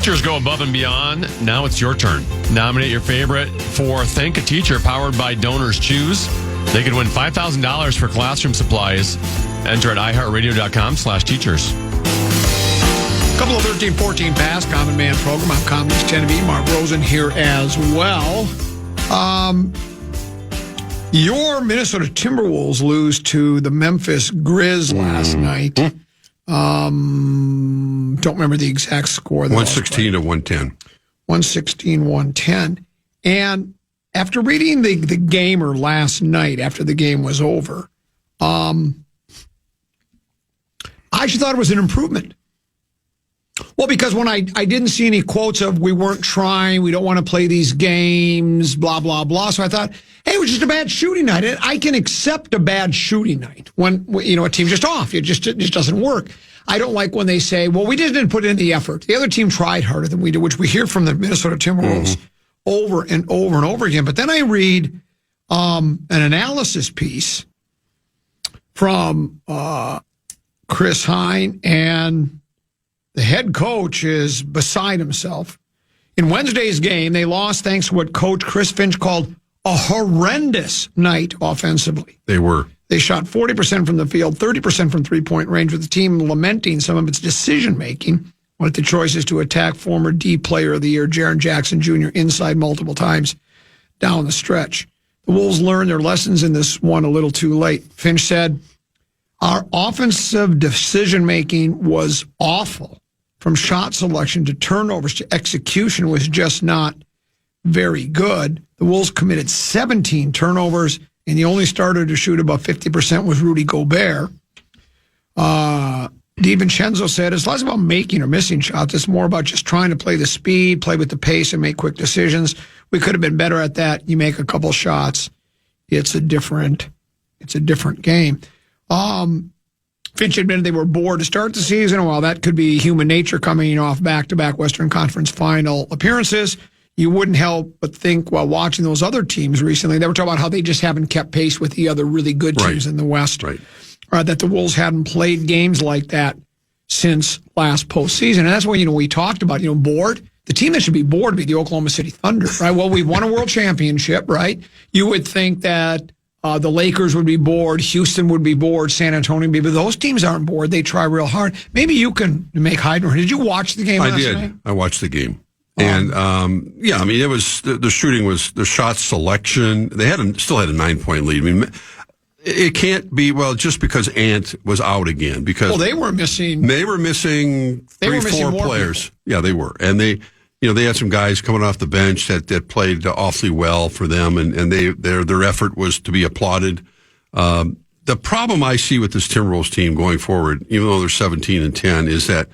Teachers go above and beyond. Now it's your turn. Nominate your favorite for Thank a Teacher, powered by Donors Choose. They could win $5,000 for classroom supplies. Enter at iHeartRadio.com/teachers. Couple of 13-14 past Common Man program. I'm Communist Genevieve. Mark Rosen here as well. Your Minnesota Timberwolves lose to the Memphis Grizz last night. Don't remember the exact score. 116 to 110. 116-110. And after reading the gamer last night, after the game was over, I actually thought it was an improvement. Well, because when I didn't see any quotes of we weren't trying, we don't want to play these games, blah, blah, blah. So I thought, hey, it was just a bad shooting night. I can accept a bad shooting night when, a team's just off. It just doesn't work. I don't like when they say, well, we just didn't put in the effort. The other team tried harder than we did, which we hear from the Minnesota Timberwolves over and over and over again. But then I read an analysis piece from Chris Hine, and the head coach is beside himself. In Wednesday's game, they lost thanks to what Coach Chris Finch called a horrendous night offensively. They were. They shot 40% from the field, 30% from three-point range, with the team lamenting some of its decision-making, with the choices to attack former D Player of the Year Jaren Jackson Jr. inside multiple times down the stretch. The Wolves learned their lessons in this one a little too late. Finch said, our offensive decision-making was awful. From shot selection to turnovers to execution was just not very good. The Wolves committed 17 turnovers, and the only starter to shoot above 50% was Rudy Gobert. DiVincenzo said, it's less about making or missing shots. It's more about just trying to play the speed, play with the pace, and make quick decisions. We could have been better at that. You make a couple shots. It's a different game. Finch admitted they were bored to start the season. While that could be human nature coming off back-to-back Western Conference final appearances, you wouldn't help but think while watching those other teams recently, they were talking about how they just haven't kept pace with the other really good teams in the West. Right. That the Wolves hadn't played games like that since last postseason. And that's when, we talked about, bored. The team that should be bored would be the Oklahoma City Thunder, right? Well, we won a world championship, right? You would think that the Lakers would be bored, Houston would be bored, San Antonio would be, but those teams aren't bored. They try real hard. Maybe you can make Heidner. Did you watch the game last night? I did. I watched the game. And, it was, the shooting was, the shot selection, they still had a 9-point lead. I mean, it can't be, just because Ant was out again, because. They were missing 3-4 players. People. Yeah, they were. And they had some guys coming off the bench that played awfully well for them, and their effort was to be applauded. The problem I see with this Timberwolves team going forward, even though they're 17-10, is that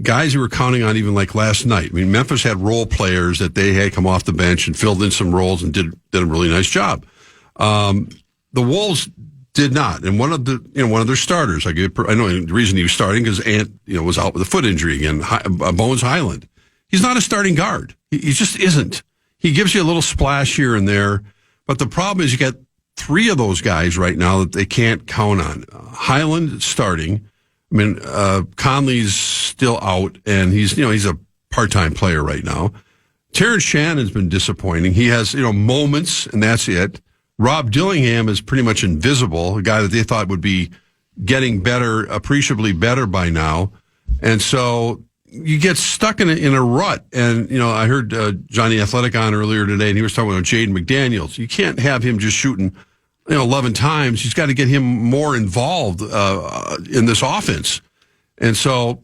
guys who were counting on, even like last night. I mean, Memphis had role players that they had come off the bench and filled in some roles and did a really nice job. The Wolves did not, and one of their starters, I know the reason he was starting because Ant was out with a foot injury again, Bones Highland. He's not a starting guard. He just isn't. He gives you a little splash here and there, but the problem is you got 3 of those guys right now that they can't count on. Highland starting. I mean, Conley's still out, and he's a part-time player right now. Terrence Shannon's been disappointing. He has moments, and that's it. Rob Dillingham is pretty much invisible, a guy that they thought would be getting better, appreciably better by now, and so you get stuck in a rut. And, I heard Johnny Athletic on earlier today, and he was talking about Jaden McDaniels. You can't have him just shooting, 11 times. He's got to get him more involved in this offense. And so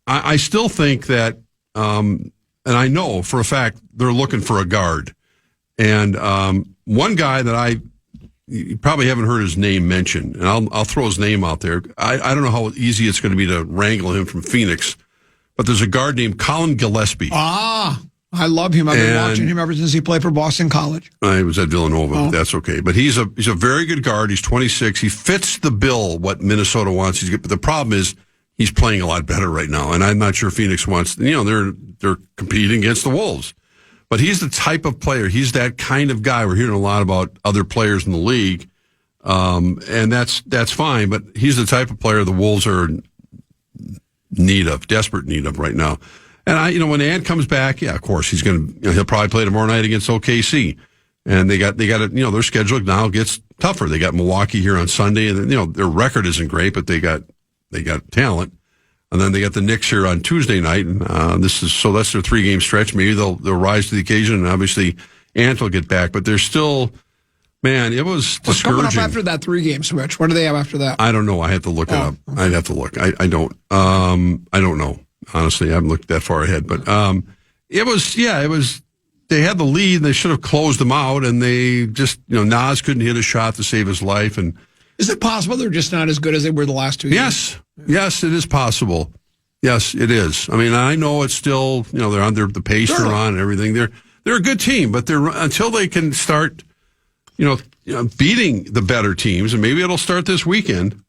I still think that, and I know for a fact they're looking for a guard. And one guy that you probably haven't heard his name mentioned, and I'll throw his name out there. I don't know how easy it's going to be to wrangle him from Phoenix, but there's a guard named Colin Gillespie. I love him. I've been watching him ever since he played for Boston College. I was at Villanova, but that's okay. But he's a very good guard. He's 26. He fits the bill what Minnesota wants. But the problem is he's playing a lot better right now, and I'm not sure Phoenix wants. They're competing against the Wolves, but he's the type of player. He's that kind of guy. We're hearing a lot about other players in the league, and that's fine. But he's the type of player the Wolves are desperate need of right now. And when Ant comes back, yeah, of course he's he'll probably play tomorrow night against OKC. And they got their schedule now gets tougher. They got Milwaukee here on Sunday, and their record isn't great, but they got talent. And then they got the Knicks here on Tuesday night, and that's their 3-game stretch. Maybe they'll rise to the occasion, and obviously Ant will get back. But they're still, man, it was discouraging. What's coming up after that 3-game switch? What do they have after that? I don't know. I have to look it up. Okay. I'd have to look. I don't know. Honestly, I haven't looked that far ahead. But it was. They had the lead, and they should have closed them out, and they just, Nas couldn't hit a shot to save his life. And is it possible they're just not as good as they were the last 2 years? Yes, it is possible. Yes, it is. I mean, I know it's still, they're under the pace they're on and everything. They're a good team, but until they can start, beating the better teams, and maybe it'll start this weekend.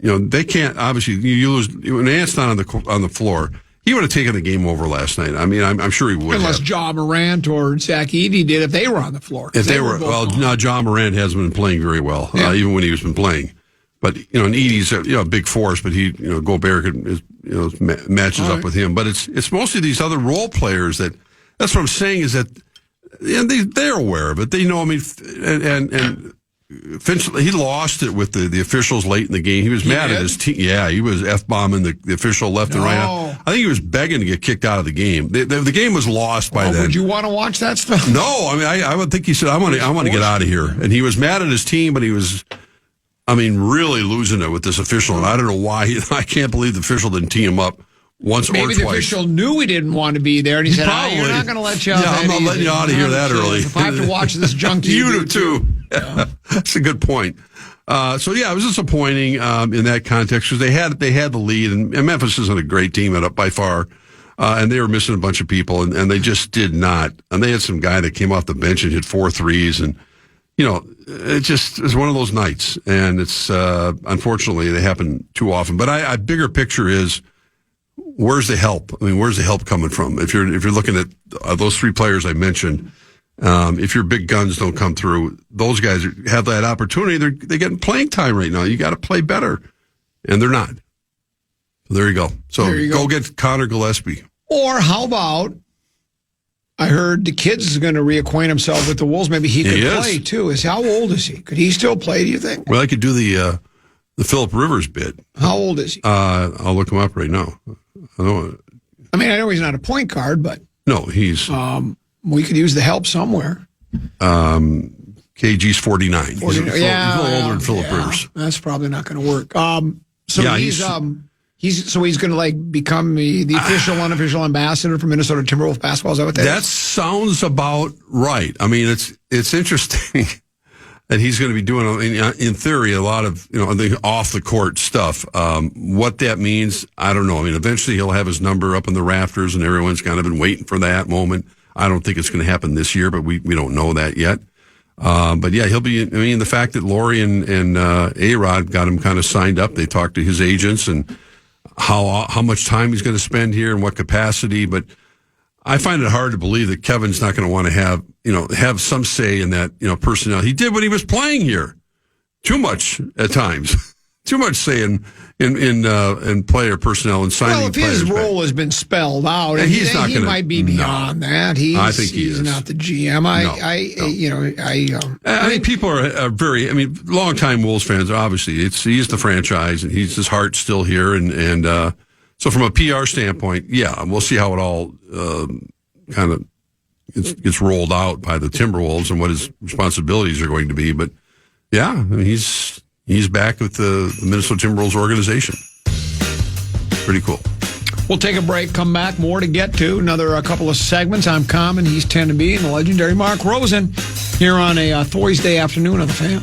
They can't. Obviously, you lose when Ant's not on the floor. He would have taken the game over last night. I mean, I'm sure he would. Unless Ja Morant or Zach Edey did, if they were on the floor. If they were now Ja Morant hasn't been playing very well, even when he was been playing. But and Edey's a big force, but he Gobert matches up with him. But it's mostly these other role players that's what I'm saying is that they're aware of it. They know. I mean, and Finch, he lost it with the officials late in the game. He was mad at his team. Yeah, he was F-bombing the official left and right. I think he was begging to get kicked out of the game. The game was lost by then. Would you want to watch that stuff? No, I mean, I would think he said, I want to get out of here. And he was mad at his team, but he was, really losing it with this official. And I don't know why. I can't believe the official didn't tee him up once or twice. Maybe the official knew he didn't want to be there, and he said, you're not going to let you out I'm not letting you out of here that early. If I have to watch this junkie. You do, too. Yeah. That's a good point. It was disappointing in that context because they had the lead, and Memphis isn't a great team by far, and they were missing a bunch of people, and they just did not. And they had some guy that came off the bench and hit 4 threes, and it was one of those nights, and it's unfortunately they happen too often. But a bigger picture is where's the help? I mean, where's the help coming from? If you're looking at those 3 players I mentioned. If your big guns don't come through, those guys have that opportunity. They're getting playing time right now. You got to play better, and they're not. So there you go. So go get Connor Gillespie. Or how about? I heard the kid is going to reacquaint himself with the Wolves. Maybe he could play too. How old is he? Could he still play? Do you think? Well, I could do the Phillip Rivers bit. How old is he? I'll look him up right now. I know he's not a point guard, but no, he's. We could use the help somewhere. KG's 49. He's a little older than Phillip Rivers. That's probably not going to work. He's going to become the official, unofficial ambassador for Minnesota Timberwolves basketball. Is that what that is? That sounds about right. I mean, it's interesting that he's going to be doing, in theory, a lot of off the court stuff. What that means, I don't know. I mean, eventually he'll have his number up in the rafters, and everyone's kind of been waiting for that moment. I don't think it's going to happen this year, but we don't know that yet. But yeah, he'll be. The fact that Laurie and A-Rod got him kind of signed up. They talked to his agents and how much time he's going to spend here and what capacity. But I find it hard to believe that Kevin's not going to want to have some say in that personnel. He did when he was playing here. Too much at times. Too much say in player personnel and signing. Well, if his role has been spelled out, and he might be beyond that. I think he's not the GM. People are very. Longtime Wolves fans. Obviously, he's the franchise, and his heart's still here, and so from a PR standpoint, we'll see how it all kind of gets rolled out by the Timberwolves and what his responsibilities are going to be. But he's back with the Minnesota Timberwolves organization. Pretty cool. We'll take a break, come back, more to get to. Another couple of segments. I'm Common, he's 10 to B, and the legendary Mark Rosen here on a Thursday afternoon on the Fan.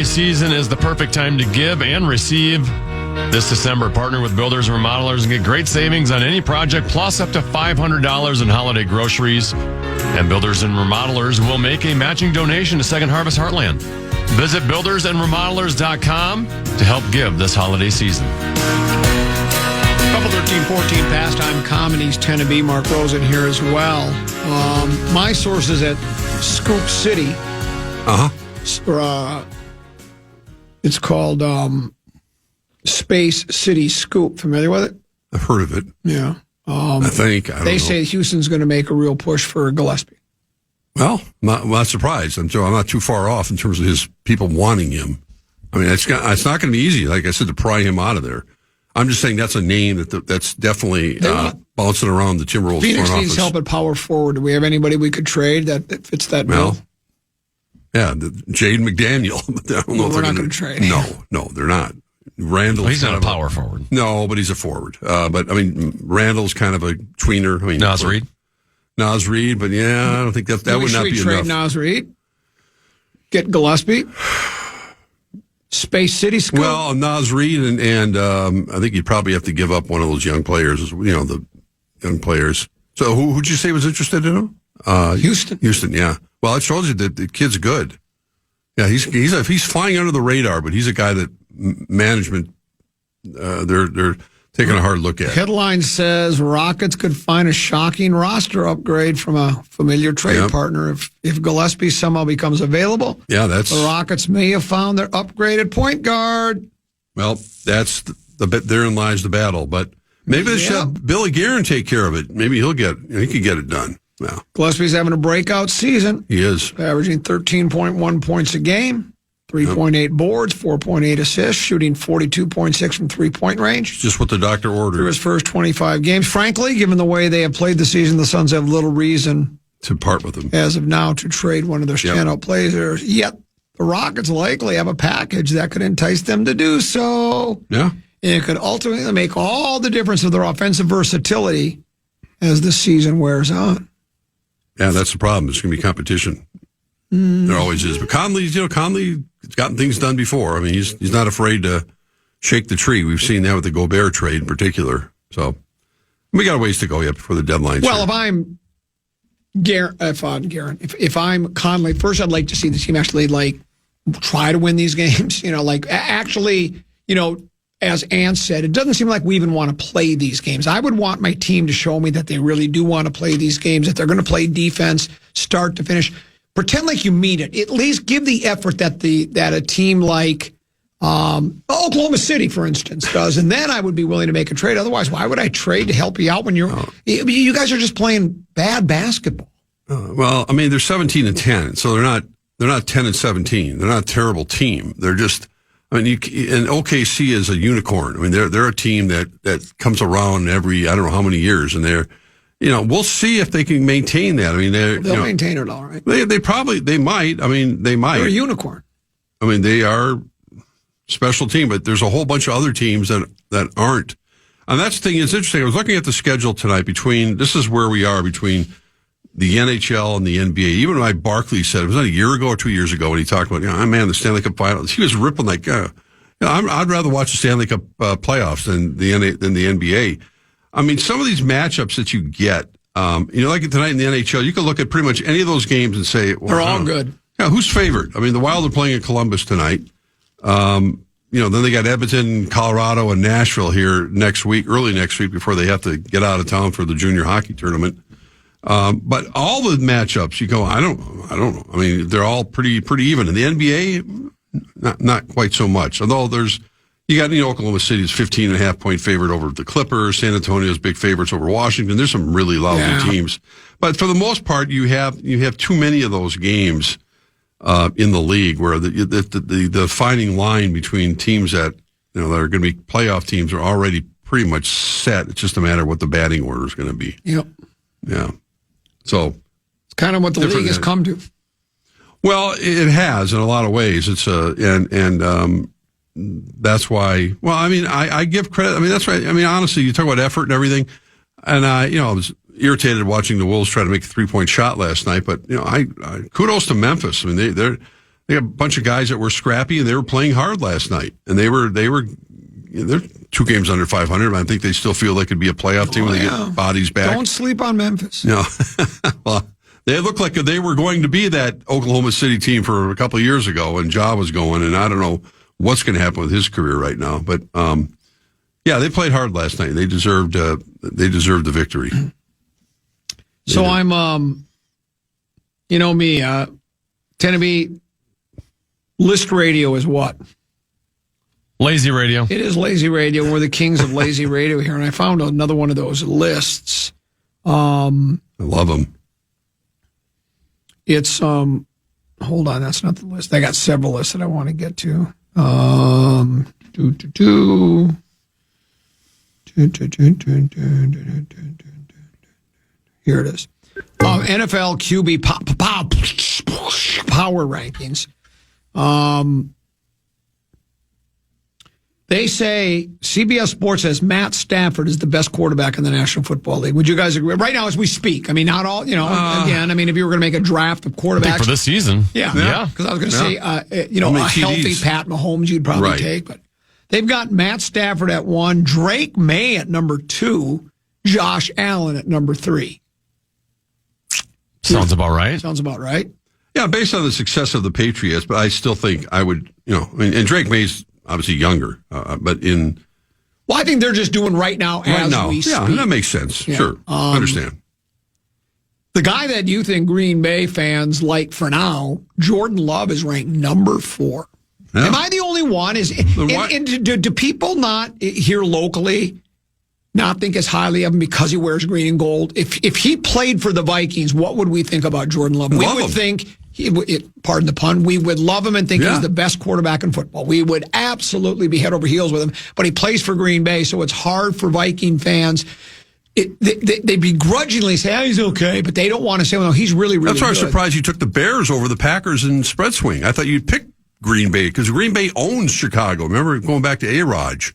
Season is the perfect time to give and receive. This December, partner with builders and remodelers and get great savings on any project, plus up to $500 in holiday groceries. And builders and remodelers will make a matching donation to Second Harvest Heartland. Visit buildersandremodelers.com to help give this holiday season. Couple 13-14 pastime comedies tend to be. Mark Rosen here as well. My sources at Scoop City. It's called Space City Scoop. Familiar with it? I've heard of it. Yeah. I don't know. Say Houston's going to make a real push for Gillespie. Well, not surprised. I'm not too far off in terms of his people wanting him. I mean, it's not going to be easy, like I said, to pry him out of there. I'm just saying that's a name that's definitely bouncing around the Timberwolves Phoenix front needs office. help at power forward. Do we have anybody we could trade that fits that bill? Yeah, Jade McDaniel. I don't know if we're not going to trade. No, they're not. Randall's he's not a power forward. No, but he's a forward. But I mean, Randall's kind of a tweener. I mean, Naz Reid, but yeah, I don't think that would not be enough. Trade Naz Reid? Get Gillespie? Space City Scoop? Well, Naz Reid and I think you'd probably have to give up one of those young players, the young players. So who'd you say was interested in him? Houston, yeah. Well, I told you that the kid's good. Yeah, he's flying under the radar, but he's a guy that management they're taking a hard look at. Headline says Rockets could find a shocking roster upgrade from a familiar trade partner if Gillespie somehow becomes available. Yeah, the Rockets may have found their upgraded point guard. Well, that's therein lies the battle. But maybe they should have Billy Guerin take care of it. Maybe he could get it done. Yeah. Gillespie's having a breakout season. He is averaging 13.1 points a game. 3.8 boards, 4.8 assists, shooting 42.6 from three-point range. Just what the doctor ordered. Through his first 25 games. Frankly, given the way they have played the season, the Suns have little reason to part with him as of now to trade one of their standout players. Yet the Rockets likely have a package that could entice them to do so. Yeah. And it could ultimately make all the difference of their offensive versatility as the season wears on. Yeah, that's the problem. There's going to be competition. There always is. But Conley's gotten things done before. I mean, he's not afraid to shake the tree. We've seen that with the Gobert trade in particular. So we got a ways to go yet before the deadline. Well, if I'm if I'm Conley, first I'd like to see the team actually try to win these games. As Ann said, it doesn't seem like we even want to play these games. I would want my team to show me that they really do want to play these games, that they're going to play defense start to finish. Pretend like you mean it. At least give the effort that a team like Oklahoma City, for instance, does, and then I would be willing to make a trade. Otherwise, why would I trade to help you out when you guys are just playing bad basketball? Well, I mean, they're 17-10, so they're not 10-17. They're not a terrible team. They're just, I mean, and OKC is a unicorn. I mean, they're a team that comes around every I don't know how many years, and they're. We'll see if they can maintain that. I mean, they'll maintain it all right. They might. I mean, they might. They're a unicorn. I mean, they are a special team, but there's a whole bunch of other teams that aren't. And that's the thing. It's interesting. I was looking at the schedule tonight this is where we are between the NHL and the NBA. Even Mike Barkley said, it was not a year ago or 2 years ago when he talked about, the Stanley Cup Finals. He was ripping I'd rather watch the Stanley Cup playoffs than the NBA. I mean, some of these matchups that you get, like tonight in the NHL, you can look at pretty much any of those games and say, well, they're all good. Yeah, who's favored? I mean, the Wild are playing in Columbus tonight. Then they got Edmonton, Colorado, and Nashville here early next week before they have to get out of town for the junior hockey tournament. But all the matchups, you go, I don't know. I mean, they're all pretty even. In the NBA, not quite so much. Although you got Oklahoma City's 15.5-point favorite over the Clippers. San Antonio's big favorites over Washington. There's some really lousy teams, but for the most part, you have too many of those games in the league where the defining line between teams that that are going to be playoff teams are already pretty much set. It's just a matter of what the batting order is going to be. Yep. Yeah. So it's kind of what the league has come to. Well, it has in a lot of ways. It's that's why. Well, I mean, I give credit. I mean, that's right. I mean, honestly, you talk about effort and everything, and I was irritated watching the Wolves try to make a 3-point shot last night. But I kudos to Memphis. I mean, they got a bunch of guys that were scrappy and they were playing hard last night, and they're 2 games under 500. But I think they still feel they could be a playoff team when they get bodies back. Don't sleep on Memphis. No, well, They looked like they were going to be that Oklahoma City team for a couple of years ago, and Ja was going, and I don't know what's going to happen with his career right now. But yeah, they played hard last night. They deserved the victory. So I'm, you know me, tend to be list radio is what? Lazy radio. It is lazy radio. We're the kings of lazy radio here, and I found another one of those lists. I love them. It's hold on, that's not the list. I got several lists that I want to get to. Here it is. NFL QB power rankings. They say CBS Sports says Matt Stafford is the best quarterback in the National Football League. Would you guys agree? Right now, as we speak, I mean, not all. You know, again, I mean, if you were going to make a draft of quarterbacks for this season, yeah, because I was going to say, a healthy Pat Mahomes, you'd probably take, but they've got Matt Stafford at 1, Drake May at number 2, Josh Allen at number 3. Sounds about right. Sounds about right. Yeah, based on the success of the Patriots, but I still think I would, and Drake May's obviously younger, but in... Well, I think they're just doing right now we speak. Yeah, that makes sense. Yeah. Sure. Understand. The guy that you think Green Bay fans like for now, Jordan Love, is ranked number 4. Yeah. Am I the only one? Do people not here locally not think as highly of him because he wears green and gold? If he played for the Vikings, what would we think about Jordan Love? We would think... pardon the pun, we would love him and think he's the best quarterback in football. We would absolutely be head over heels with him, but he plays for Green Bay, so it's hard for Viking fans. They begrudgingly say, he's okay, but they don't want to say, well, no, he's really, really good. That's why I was surprised you took the Bears over the Packers in spread swing. I thought you'd pick Green Bay, because Green Bay owns Chicago. Remember going back to A-Raj?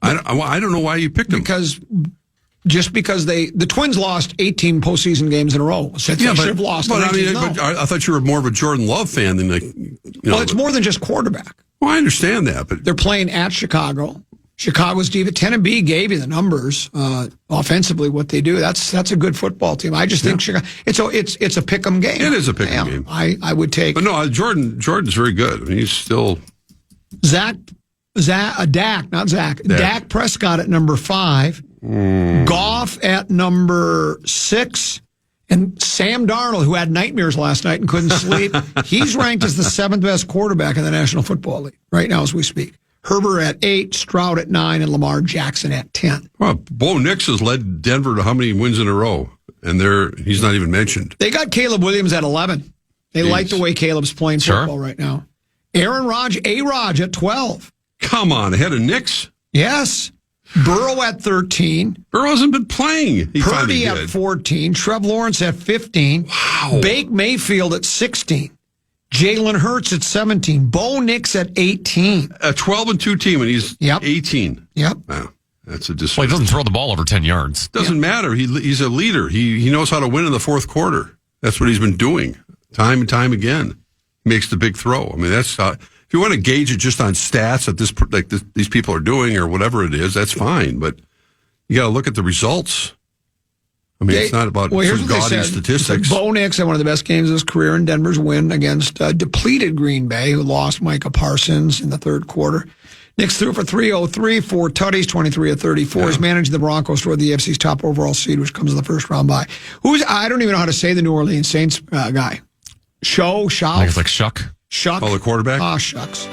I don't know why you picked them. Because the Twins lost 18 postseason games in a row. So they should have lost. But I thought you were more of a Jordan Love fan than Well, it's more than just quarterback. Well, I understand that, but they're playing at Chicago. Chicago's defense. Tennessee gave you the numbers offensively. What they do, that's a good football team. I just think Chicago. It's a pick'em game. It is a pick'em game. I would take. But no, Jordan's very good. I mean, he's still Dak Prescott at number 5. Goff at number 6, and Sam Darnold, who had nightmares last night and couldn't sleep, he's ranked as the 7th best quarterback in the National Football League right now as we speak. Herbert at 8, Stroud at 9, and Lamar Jackson at 10. Well, Bo Nix has led Denver to how many wins in a row, and he's not even mentioned. They got Caleb Williams at 11. They like the way Caleb's playing football right now. Aaron A-Raj at 12. Come on, ahead of Nix? Yes. Burrow at 13. Burrow hasn't been playing. Purdy at 14. Trev Lawrence at 15. Wow. Baker Mayfield at 16. Jalen Hurts at 17. Bo Nix at 18. A 12-2 team, and he's 18. Yep. Wow. That's a disappointment. Well, he doesn't throw the ball over 10 yards. Doesn't matter. He's a leader. He knows how to win in the fourth quarter. That's what he's been doing time and time again. He makes the big throw. I mean, that's if you want to gauge it just on stats that these people are doing or whatever it is, that's fine. But you got to look at the results. I mean, it's not about some gaudy statistics. Bo Nix had one of the best games of his career in Denver's win against depleted Green Bay, who lost Micah Parsons in the third quarter. Nix threw for 303, 4 tutties, 23 of 34. He's managed the Broncos toward the AFC's top overall seed, which comes in the first round bye. I don't even know how to say the New Orleans Saints guy. I think it's like Shuck. Oh, the quarterback? Ah, shucks.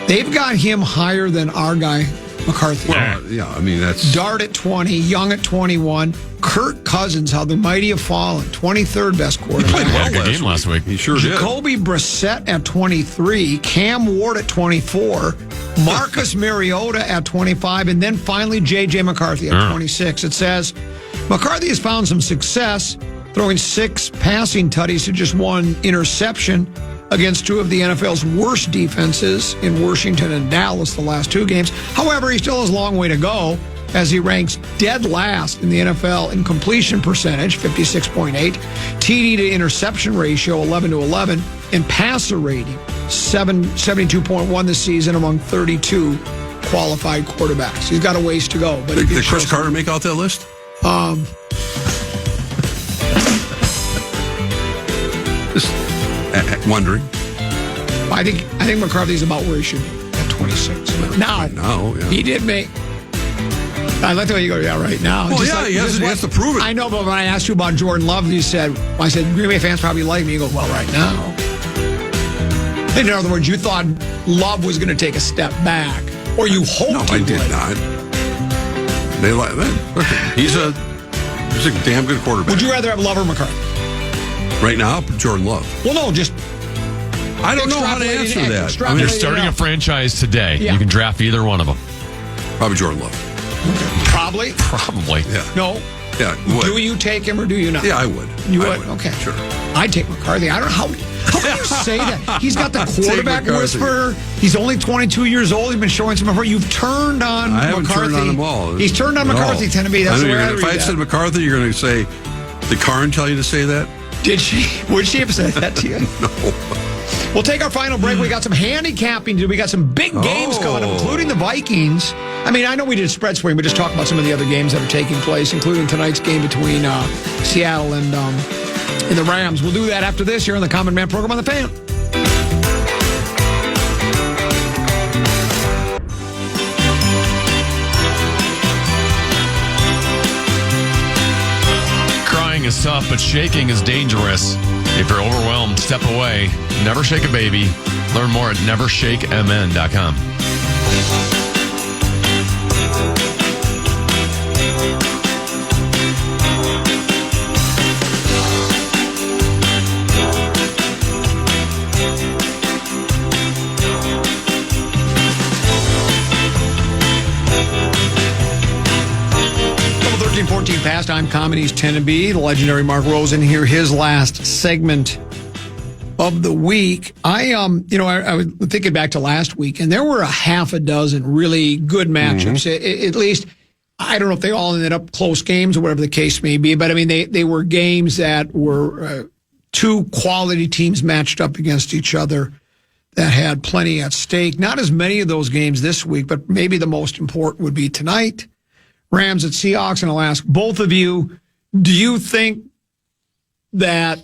They've got him higher than our guy, McCarthy. Well, I mean, that's... Dart at 20, Young at 21, Kirk Cousins, how the mighty have fallen, 23rd best quarterback. He played well game last week. He sure did. Jacoby Brissett at 23, Cam Ward at 24, Marcus Mariota at 25, and then finally J.J. McCarthy at 26. It says, McCarthy has found some success, throwing 6 passing tutties to just 1 interception against 2 of the NFL's worst defenses in Washington and Dallas the last 2 games. However, he still has a long way to go as he ranks dead last in the NFL in completion percentage, 56.8, TD to interception ratio, 11-11, and passer rating, 72.1 this season among 32 qualified quarterbacks. He's got a ways to go. But did Chris Carter make out that list? Just wondering. I think McCarthy's about where he should be at 26. Now, yeah. He did make. I like the way you go. Yeah, right now. Well, he has to prove it. I know, but when I asked you about Jordan Love, I said Green Bay fans probably like me. You go, well, right now. In other words, you thought Love was going to take a step back, or you hoped he would. No, I did not. They like that. He's a damn good quarterback. Would you rather have Love or McCarthy? Right now, Jordan Love. Well, no, just. I don't know how to answer that. I mean, you're starting a franchise today. Yeah. You can draft either one of them. Probably Jordan Love. Probably. Yeah. No. Yeah. Do you take him or do you not? Yeah, I would. You would? Okay. Sure. I'd take McCarthy. I don't know how can you say that? He's got the quarterback whisperer. He's only 22 years old. He's been showing some effort. You've turned on McCarthy. I haven't turned on him all. He's turned on McCarthy, Tennessee. That's the way I read If I said McCarthy, you're going to say, did Karen tell you to say that? Did she? Would she have said that to you? No. We'll take our final break. We got some handicapping to do. We got some big games coming up, including the Vikings. I mean, I know we did spread swing, but just talk about some of the other games that are taking place, including tonight's game between Seattle and the Rams. We'll do that after this here on the Common Man program on the Fan. Crying is tough, but shaking is dangerous. If you're overwhelmed, step away. Never shake a baby. Learn more at nevershakemn.com. Double 13-14 past. I'm Comedies 10 to be. The legendary Mark Rosen here. His last segment of the week. I was thinking back to last week, and there were a half a dozen really good matchups. At least, I don't know if they all ended up close games or whatever the case may be, but I mean, they were games that were two quality teams matched up against each other that had plenty at stake. Not as many of those games this week, but maybe the most important would be tonight. Rams at Seahawks, and I'll ask both of you, do you think that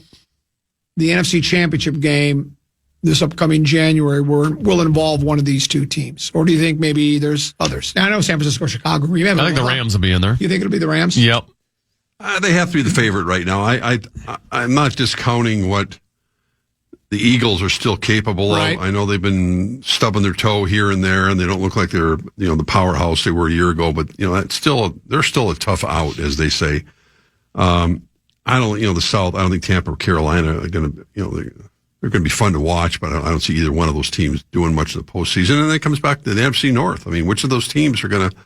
the NFC Championship game this upcoming January will involve one of these two teams? Or do you think maybe there's others? Now, I know San Francisco, Chicago. I think the Rams will be in there. You think it'll be the Rams? Yep. They have to be the favorite right now. I'm not discounting what the Eagles are still capable of. I know they've been stubbing their toe here and there, and they don't look like they're the powerhouse they were a year ago. But they're still a tough out, as they say. I don't, the South. I don't think Tampa or Carolina are going to, they're going to be fun to watch. But I don't see either one of those teams doing much in the postseason. And then it comes back to the NFC North. I mean, which of those teams are going to?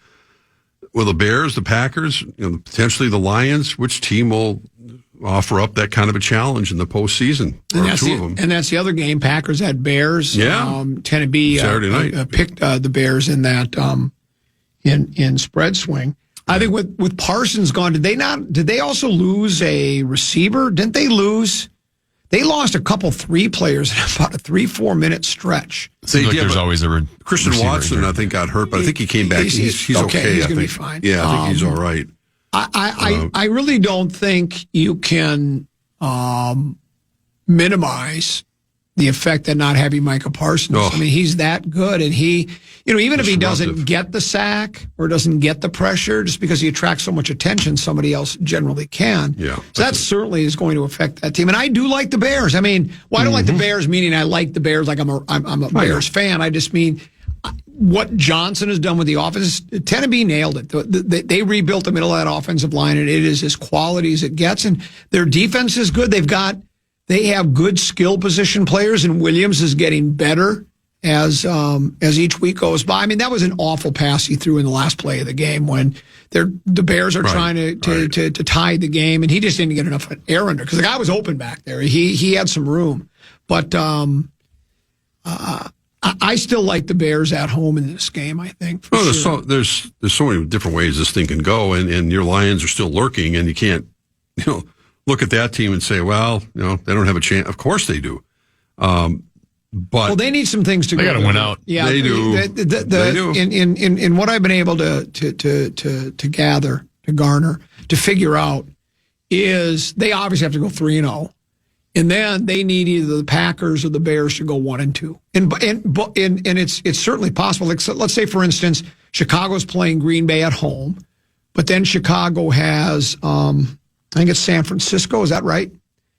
Well, the Bears, the Packers, potentially the Lions. Which team will offer up that kind of a challenge in the postseason? And that's the other game. Packers at Bears. Yeah, Tennessee Saturday night picked the Bears in that in spread swing. I think with Parsons gone, did they also lose a receiver? Didn't they lose? They lost a couple three players in about a 3-4 minute stretch. Seems like there's always a Christian Watson, I think, got hurt, but I think he came back. He's okay. He's going to be fine. Yeah, I think he's all right. I really don't think you can minimize the effect that not having Micah Parsons. I mean, he's that good, and he, even if he doesn't get the sack or doesn't get the pressure, just because he attracts so much attention, somebody else generally can. Yeah, so that certainly is going to affect that team. And I do like the Bears. I mean, I don't like the Bears, meaning I like the Bears like I'm a Bears fan. I just mean what Johnson has done with the offense. Tennessee nailed it. They rebuilt the middle of that offensive line, and it is as quality as it gets. And their defense is good. They have good skill position players, and Williams is getting better as each week goes by. I mean, that was an awful pass he threw in the last play of the game when the Bears are trying to tie the game, and he just didn't get enough air under because the guy was open back there. He had some room, but I still like the Bears at home in this game. I think. There's so many different ways this thing can go, and your Lions are still lurking, and you can't look at that team and say, well, they don't have a chance. Of course they do. But they need some things to. They got to win out. Yeah, they do. They do. In what I've been able to gather, to garner, to figure out is they obviously have to go 3-0, And then they need either the Packers or the Bears to go 1-2. And it's certainly possible. Like, so let's say, for instance, Chicago's playing Green Bay at home, but then Chicago has, I think it's San Francisco. Is that right?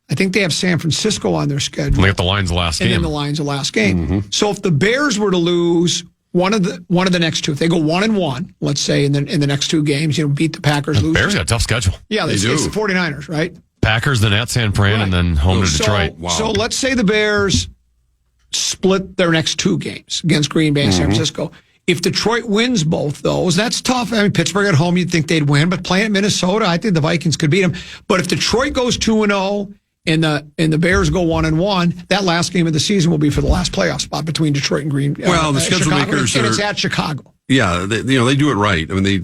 I think they have San Francisco on their schedule. They got the Lions the last game. And then the Lions the last game. Mm-hmm. So if the Bears were to lose one of the next two, if they go 1-1, let's say in the next two games, beat the Packers, lose. Bears got a tough schedule. Yeah, it's the 49ers, right? Packers, then at San Fran, and then home to Detroit. Wow. So let's say the Bears split their next two games against Green Bay and San Francisco. If Detroit wins both those, that's tough. I mean, Pittsburgh at home, you'd think they'd win, but playing at Minnesota, I think the Vikings could beat them. But if Detroit goes 2-0 and the Bears go 1-1, that last game of the season will be for the last playoff spot between Detroit and Green. Well, the schedule Chicago, makers and it's at Chicago. Yeah, they do it right. I mean,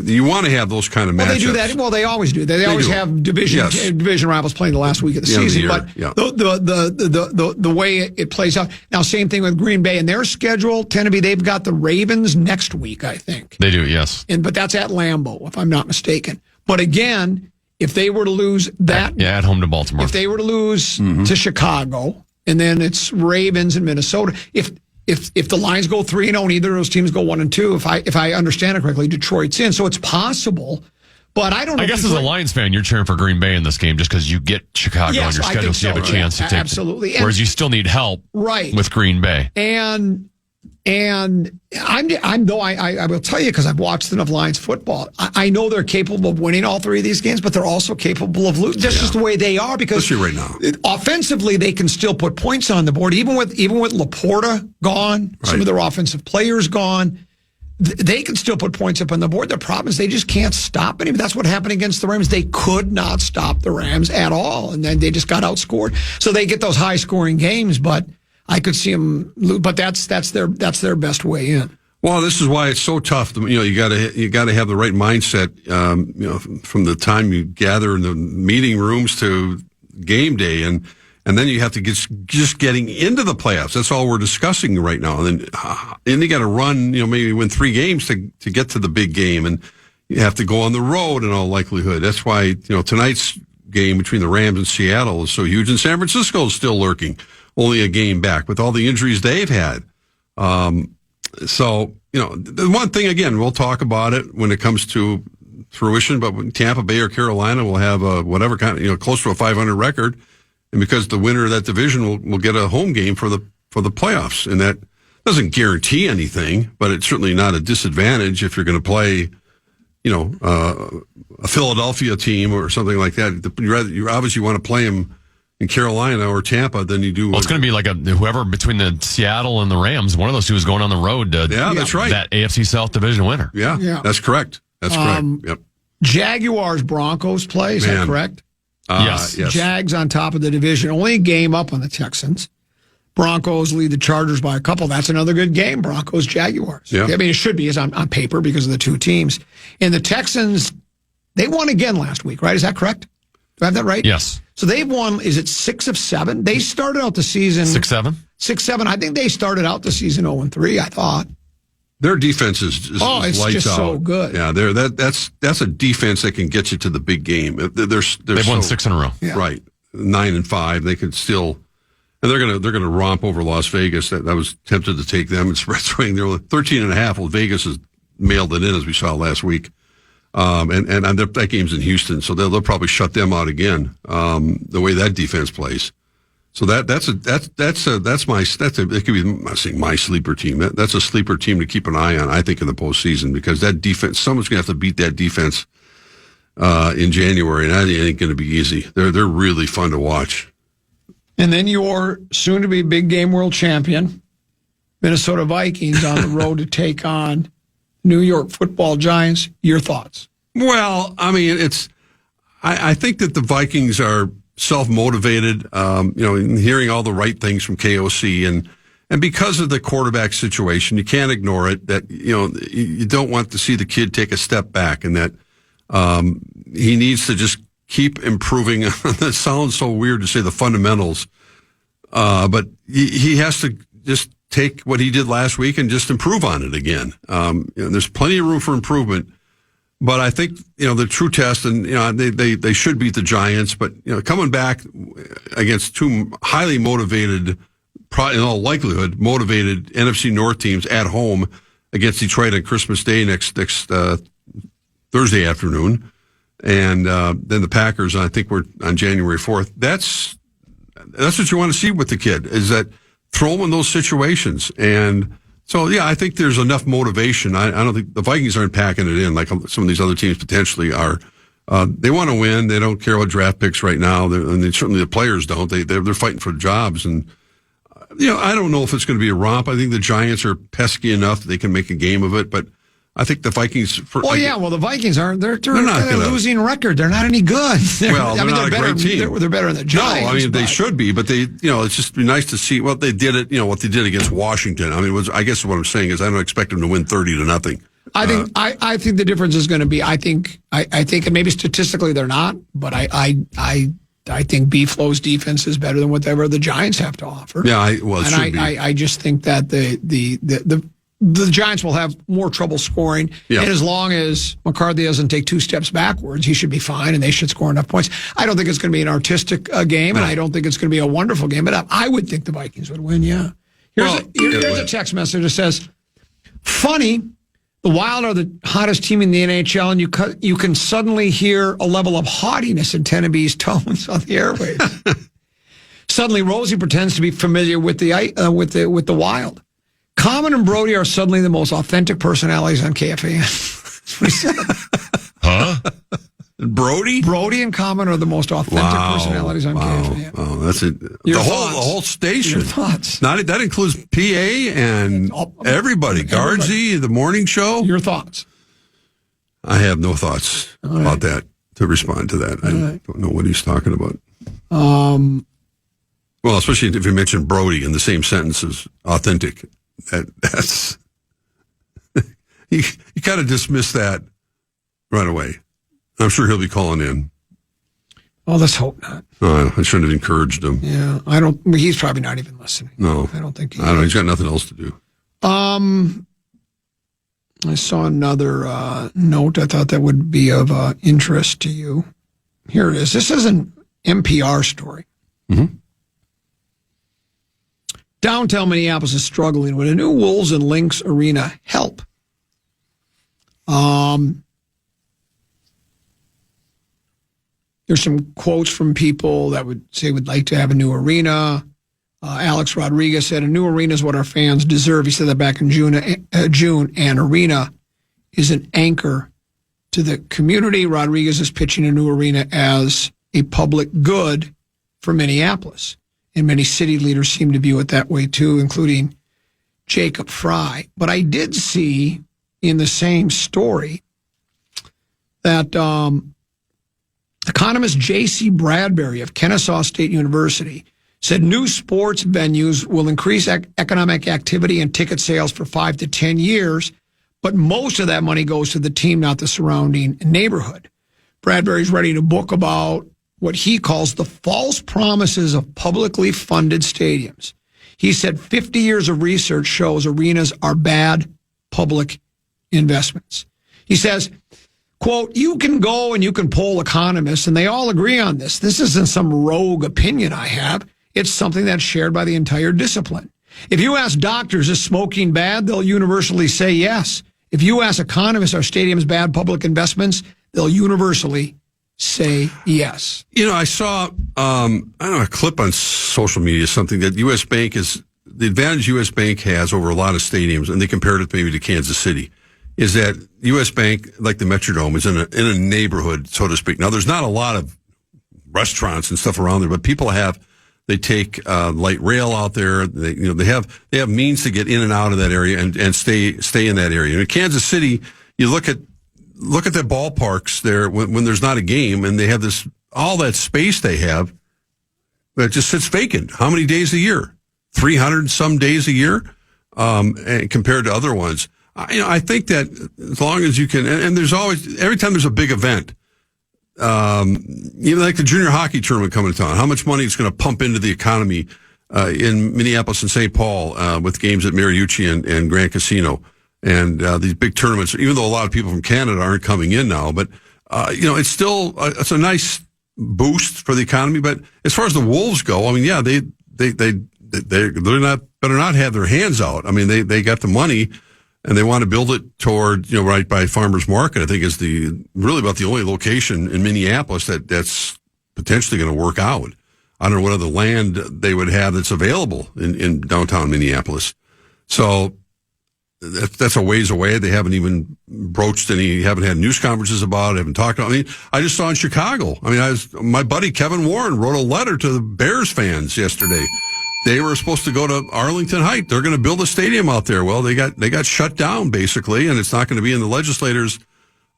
you want to have those kind of matchups. Well, they do that. Well, they always do. They always have division rivals playing the last week of the season. But the way it plays out now, same thing with Green Bay and their schedule tend to be they've got the Ravens next week, I think. They do, yes. But that's at Lambeau, if I'm not mistaken. But again, if they were to lose that, at home to Baltimore. If they were to lose to Chicago, and then it's Ravens and Minnesota. If the Lions go 3-0 and either of those teams go 1-2, if I understand it correctly, Detroit's in. So it's possible, but I don't know. I guess as a Lions fan, you're cheering for Green Bay in this game just because you get Chicago on your schedule, so you have a chance to take absolutely. Whereas you still need help with Green Bay. And I will tell you, because I've watched enough Lions football, I know they're capable of winning all three of these games, but they're also capable of losing. That's just the way they are. Because especially right now, offensively, they can still put points on the board, even with Laporta gone, some of their offensive players gone. They can still put points up on the board. The problem is they just can't stop anybody. That's what happened against the Rams. They could not stop the Rams at all, and then they just got outscored. So they get those high-scoring games, but I could see them lose. But that's their best way in. Well, this is why it's so tough. You got to have the right mindset. From the time you gather in the meeting rooms to game day, and then you have to just getting into the playoffs. That's all we're discussing right now. And then you got to run. Maybe win 3 games to get to the big game, and you have to go on the road in all likelihood. That's why tonight's game between the Rams and Seattle is so huge, and San Francisco is still lurking, only a game back with all the injuries they've had. So, the one thing, again, we'll talk about it when it comes to fruition, but when Tampa Bay or Carolina will have a whatever kind of, close to a 500 record, and because the winner of that division will get a home game for the playoffs, and that doesn't guarantee anything, but it's certainly not a disadvantage if you're going to play, a Philadelphia team or something like that. You obviously want to play them in Carolina or Tampa than you do. Well, it's going to be like whoever between the Seattle and the Rams, one of those two is going on the road to that's right. That AFC South division winner. Yeah. That's correct. That's correct. Yep. Jaguars Broncos play, is that correct? Yes. Jags on top of the division, only a game up on the Texans. Broncos lead the Chargers by a couple. That's another good game, Broncos Jaguars. Yeah. I mean, it should be on paper because of the two teams. And the Texans, they won again last week, right? Is that correct? Do I have that right? Yes. So they've won, is it 6 of 7? They started out the season 6-7. 6-7. I think they started out the season 0-3, I thought. Their defense is it's lights just out. So good. Yeah, that's a defense that can get you to the big game. They've won 6 in a row. Yeah. Right. 9-5. They could still, and they're gonna romp over Las Vegas. That I was tempted to take them and spread swing. They're 13.5. Well, Vegas has mailed it in, as we saw last week. And that game's in Houston, so they'll probably shut them out again. The way that defense plays, so it could be, I'm not saying my sleeper team. That's a sleeper team to keep an eye on, I think, in the postseason, because that defense, someone's gonna have to beat that defense in January, and that ain't gonna be easy. They're really fun to watch. And then your soon-to-be big game world champion, Minnesota Vikings, on the road to take on New York Football Giants. Your thoughts? Well, I mean, I think that the Vikings are self-motivated, in hearing all the right things from KOC, and because of the quarterback situation, you can't ignore it, that, you don't want to see the kid take a step back, and that he needs to just keep improving. That sounds so weird to say the fundamentals, but he has to just take what he did last week and just improve on it again. There's plenty of room for improvement, But I think, the true test, and, they should beat the Giants, but, coming back against two highly motivated, in all likelihood, motivated NFC North teams at home against Detroit on Christmas Day next Thursday afternoon, and then the Packers, I think we're on January 4th. That's what you want to see with the kid, is that throw him in those situations. And so, yeah, I think there's enough motivation. I don't think the Vikings aren't packing it in like some of these other teams potentially are. They want to win. They don't care about draft picks right now. And certainly the players don't. They're fighting for jobs. And, I don't know if it's going to be a romp. I think the Giants are pesky enough that they can make a game of it. But I think the Vikings... the Vikings aren't. They're not a losing record. They're not any good. They're not a great team. They're better than the Giants. No, I mean, they should be, but it's just be nice to see what they did what they did against Washington. I mean, I guess what I'm saying is I don't expect them to win 30-0. I think the difference is going to be, I think, and maybe statistically they're not, but I think B-Flow's defense is better than whatever the Giants have to offer. Yeah, it should be. I just think that the Giants will have more trouble scoring. Yeah. And as long as McCarthy doesn't take two steps backwards, he should be fine, and they should score enough points. I don't think it's going to be an artistic game, and I don't think it's going to be a wonderful game, but I would think the Vikings would win, yeah. Here's a text message that says, funny, the Wild are the hottest team in the NHL, and you can suddenly hear a level of haughtiness in Tennebee's tones on the airwaves. Suddenly, Rosie pretends to be familiar with the Wild. Common and Brody are suddenly the most authentic personalities on KFAN. That's what he said. Huh? Brody and Common are the most authentic personalities on KFAN. Oh, that's it. The whole station. Your thoughts. That includes PA and everybody. Gardsey, the morning show. Your thoughts. I have no thoughts about that to respond to that. I don't know what he's talking about. Well, especially if you mention Brody in the same sentence as authentic. That's you kind of dismiss that right away. I'm sure he'll be calling in. Oh, let's hope not. I shouldn't have encouraged him. Yeah, he's probably not even listening. No, I don't think. He's got nothing else to do. I saw another note. I thought that would be of interest to you. Here it is. This is an NPR story. Mm-hmm. Downtown Minneapolis is struggling with a new Wolves and Lynx arena help. There's some quotes from people that would say would like to have a new arena. Alex Rodriguez said, a new arena is what our fans deserve. He said that back in June, and arena is an anchor to the community. Rodriguez is pitching a new arena as a public good for Minneapolis. And many city leaders seem to view it that way too, including Jacob Fry. But I did see in the same story that economist J.C. Bradbury of Kennesaw State University said new sports venues will increase economic activity and ticket sales for 5 to 10 years, but most of that money goes to the team, not the surrounding neighborhood. Bradbury's writing a book about what he calls the false promises of publicly funded stadiums. He said 50 years of research shows arenas are bad public investments. He says, quote, you can go and you can poll economists, and they all agree on this. This isn't some rogue opinion I have. It's something that's shared by the entire discipline. If you ask doctors, is smoking bad? They'll universally say yes. If you ask economists, are stadiums bad public investments? They'll universally say yes. I saw a clip on social media, something that U.S. Bank the advantage U.S. Bank has over a lot of stadiums, and they compared it maybe to Kansas City, is that U.S. Bank, like the Metrodome, is in a neighborhood, so to speak. Now, there's not a lot of restaurants and stuff around there, but they take light rail out there. They have means to get in and out of that area and stay in that area. And in Kansas City, you look at the ballparks there when there's not a game, and they have all that space they have that just sits vacant. How many days a year? 300 some days a year, compared to other ones. I think that as long as you can, and there's always, every time there's a big event, even like the junior hockey tournament coming to town, how much money it's going to pump into the economy in Minneapolis and St. Paul with games at Mariucci and Grand Casino. and these big tournaments, even though a lot of people from Canada aren't coming in now, but it's still it's a nice boost for the economy. But as far as the Wolves go, I mean, yeah, they're not better not have their hands out. I mean, they got the money and they want to build it toward right by Farmers Market. I think is really about the only location in Minneapolis that's potentially going to work out. I don't know what other land they would have that's available in downtown Minneapolis. So that's a ways away. They haven't even broached haven't had news conferences about it, haven't talked about it. I mean, I just saw in Chicago. I mean, my buddy Kevin Warren wrote a letter to the Bears fans yesterday. They were supposed to go to Arlington Heights. They're going to build a stadium out there. Well, they got shut down basically, and it's not going to be in the legislators'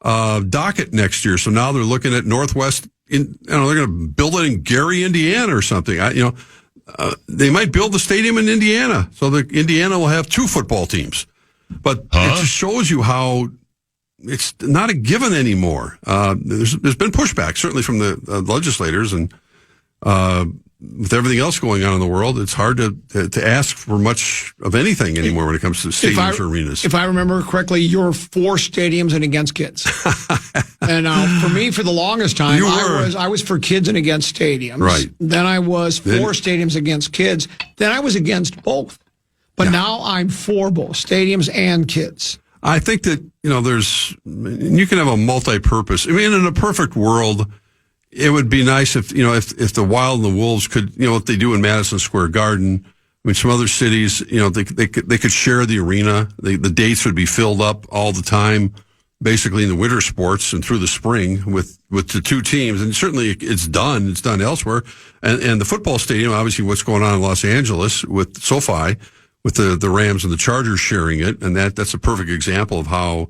docket next year. So now they're looking at Northwest. They're going to build it in Gary, Indiana, or something. They might build the stadium in Indiana, so that Indiana will have 2 football teams. But it just shows you how it's not a given anymore. There's been pushback, certainly from the legislators, and with everything else going on in the world, it's hard to ask for much of anything anymore when it comes to stadiums or arenas. If I remember correctly, you're for stadiums and against kids. And for me, for the longest time, I was for kids and against stadiums. Right. Then I was for stadiums against kids. Then I was against both. But now I'm for both stadiums and kids. I think that, you can have a multi-purpose. I mean, in a perfect world, it would be nice if the Wild and the Wolves could, what they do in Madison Square Garden. I mean, some other cities, they could share the arena. The dates would be filled up all the time, basically in the winter sports and through the spring with the 2 teams. And certainly it's done elsewhere. And the football stadium, obviously what's going on in Los Angeles with SoFi, with the Rams and the Chargers sharing it, and that's a perfect example of how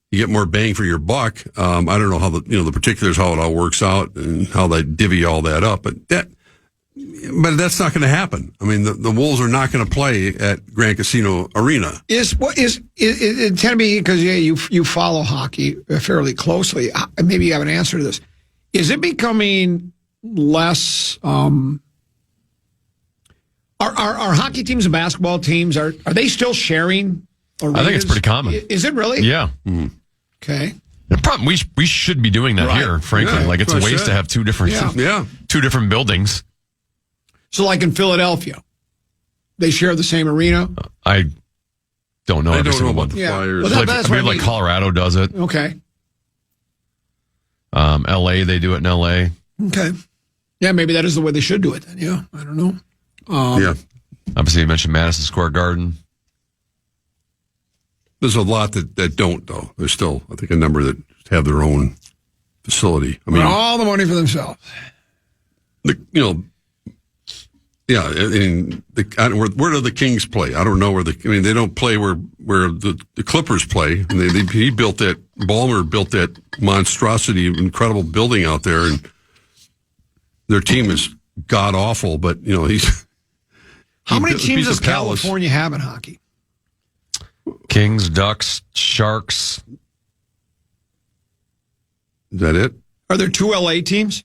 you get more bang for your buck. I don't know how the particulars, how it all works out and how they divvy all that up, but that's not going to happen. I mean, the Wolves are not going to play at Grand Casino Arena. Tell me, because you follow hockey fairly closely. Maybe you have an answer to this. Is it becoming less? Are hockey teams and basketball teams, are they still sharing arenas? I think it's pretty common. Is it really? Yeah. Mm. Okay. The problem, we should be doing that here, frankly. Yeah, it's a waste to have 2 different buildings. So like in Philadelphia, they share the same arena? I don't know every single one. The Flyers. Well, that's what I mean. Colorado does it. Okay. LA, they do it in LA. Okay. Yeah, maybe that is the way they should do it then. Yeah, I don't know. Obviously, you mentioned Madison Square Garden. There's a lot that don't, though. There's still, I think, a number that have their own facility. I mean, all the money for themselves. I mean, where do the Kings play? I don't know where they don't play where the Clippers play. And Ballmer built that monstrosity, incredible building out there, and their team is god awful. But how many teams does California have in hockey? Kings, Ducks, Sharks. Is that it? Are there 2 LA teams?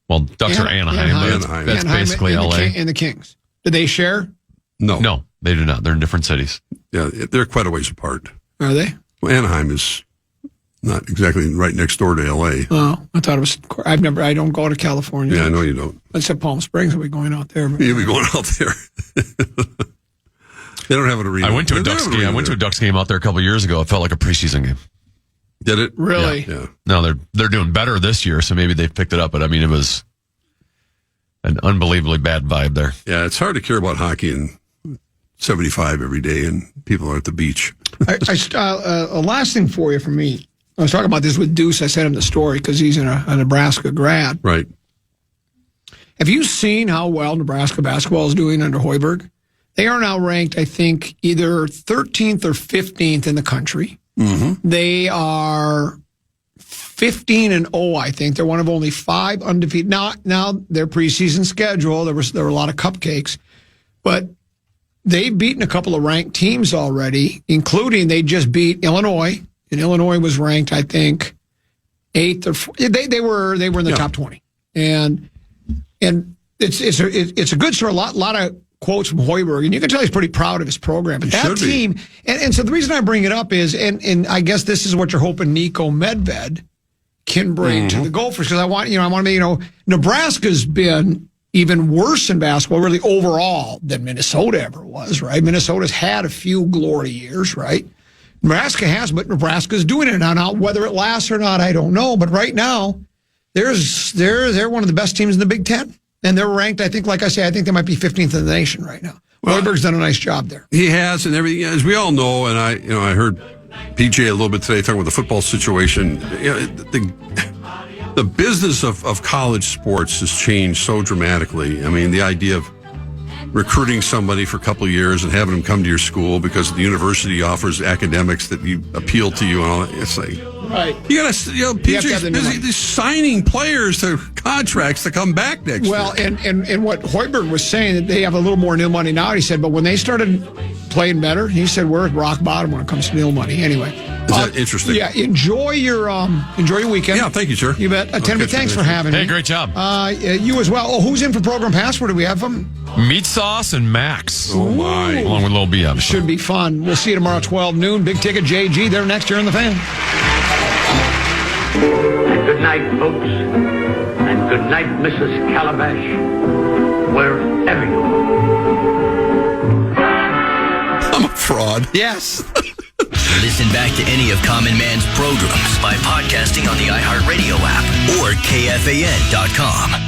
Well, Ducks are Anaheim. That's basically LA. And the Kings. Do they share? No, they do not. They're in different cities. Yeah, they're quite a ways apart. Are they? Well, Anaheim is not exactly right next door to LA. Oh, I thought it was. I don't go to California. Yeah, I know you don't. Except Palm Springs, I'll be going out there. You'll be going out there. They don't have an arena. I went to a Ducks game. I went to a Ducks game out there a couple of years ago. It felt like a preseason game. Did it? Really? Yeah. No, they're doing better this year, so maybe they've picked it up. But I mean, it was an unbelievably bad vibe there. Yeah, it's hard to care about hockey in 75 every day, and people are at the beach. A last thing for you from me. I was talking about this with Deuce. I sent him the story because he's a Nebraska grad. Right. Have you seen how well Nebraska basketball is doing under Hoiberg? They are now ranked, I think, either 13th or 15th in the country. Mm-hmm. They are 15-0, I think. They're one of only 5 undefeated. Now their preseason schedule, there were a lot of cupcakes, but they've beaten a couple of ranked teams already, including they just beat Illinois, and Illinois was ranked, I think, 8th or 4th. They were in the top 20, and it's a good story. A lot of quotes from Hoiberg, and you can tell he's pretty proud of his program. But that team, and so the reason I bring it up is, and I guess this is what you're hoping Nico Medved can bring to the Gophers, because I want to Nebraska's been even worse in basketball, really, overall, than Minnesota ever was, right? Minnesota's had a few glory years, right? Nebraska has, but Nebraska's doing it now. Whether it lasts or not, I don't know. But right now, they're one of the best teams in the Big Ten. And they're ranked, I think, like I say, I think they might be 15th in the nation right now. Well, Hoiberg's done a nice job there. He has, and everything, as we all know, and I heard PJ a little bit today talking about the football situation. The business of college sports has changed so dramatically. I mean, the idea of recruiting somebody for a couple of years and having them come to your school because the university offers academics that you appeal to you and all that. It's like, right. You got to, PJ's busy signing players to contracts to come back next year. Well, and what Hoiberg was saying, that they have a little more nil money now. He said, but when they started playing better, he said, we're at rock bottom when it comes to nil money. Anyway. Is that interesting? Yeah, enjoy your weekend. Yeah, thank you, sir. You bet. Tenby, thanks for having me. Hey, great job. You as well. Oh, who's in for Program Passport? Do we have them? Meat Sauce and Max. Oh, my. Along with Lil BM. Should be fun. We'll see you tomorrow, 12 noon. Big Ticket JG. They're next year in the Fan. And good night, folks. And good night, Mrs. Calabash. Wherever you are. I'm a fraud. Yes. Listen back to any of Common Man's programs by podcasting on the iHeartRadio app or KFAN.com.